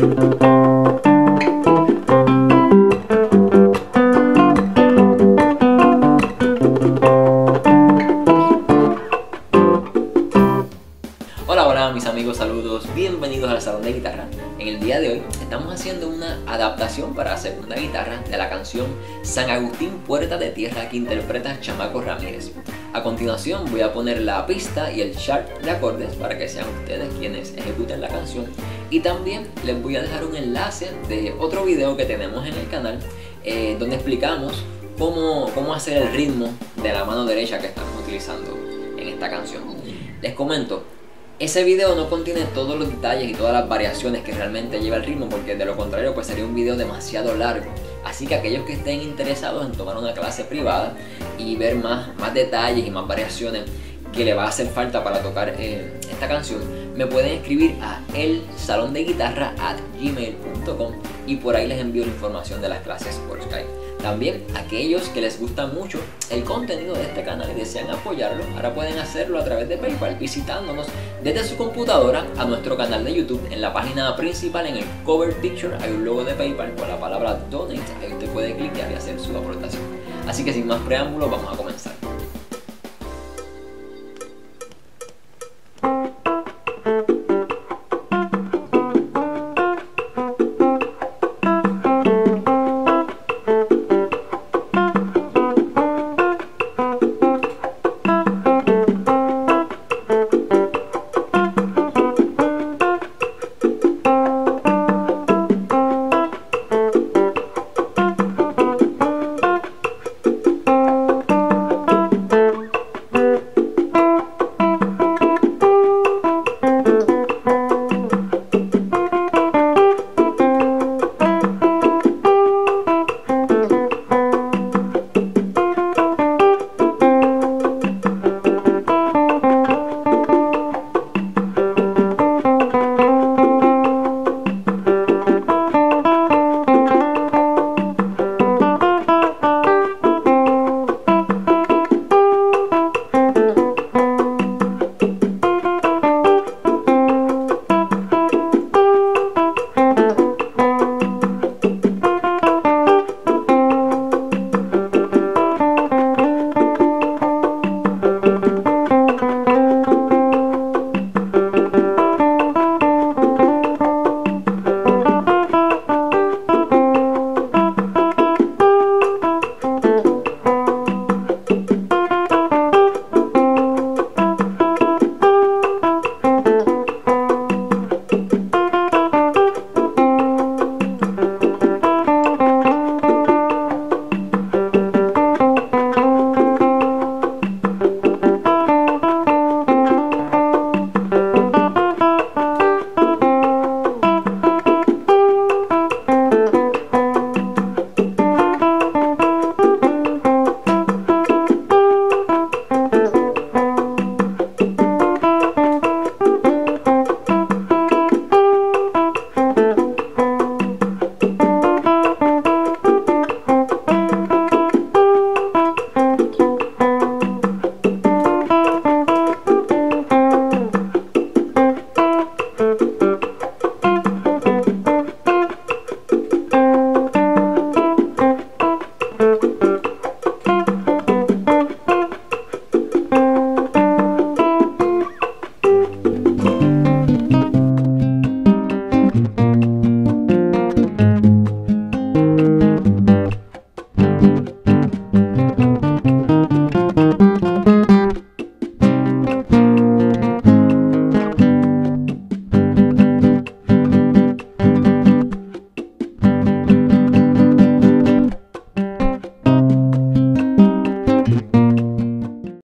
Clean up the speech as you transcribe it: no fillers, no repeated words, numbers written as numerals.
Hola mis amigos, saludos, bienvenidos al Salón de Guitarra. En el día de hoy estamos haciendo una adaptación para segunda guitarra de la canción San Agustín Puerta de Tierra que interpreta Chamaco Ramírez. A continuación voy a poner la pista y el chart de acordes para que sean ustedes quienes ejecuten la canción, y también les voy a dejar un enlace de otro video que tenemos en el canal donde explicamos cómo hacer el ritmo de la mano derecha que estamos utilizando en esta canción. Les comento, ese video no contiene todos los detalles y todas las variaciones que realmente lleva el ritmo, porque de lo contrario pues sería un video demasiado largo. Así que aquellos que estén interesados en tomar una clase privada y ver más detalles y más variaciones que le va a hacer falta para tocar esta canción, me pueden escribir a elsalondeguitarra@gmail.com y por ahí les envío la información de las clases por Skype. También aquellos que les gusta mucho el contenido de este canal y desean apoyarlo, ahora pueden hacerlo a través de PayPal visitándonos desde su computadora a nuestro canal de YouTube. En la página principal, en el cover picture, hay un logo de PayPal con la palabra Donate. Ahí usted puede clicar y hacer su aportación. Así que sin más preámbulos, vamos a comenzar.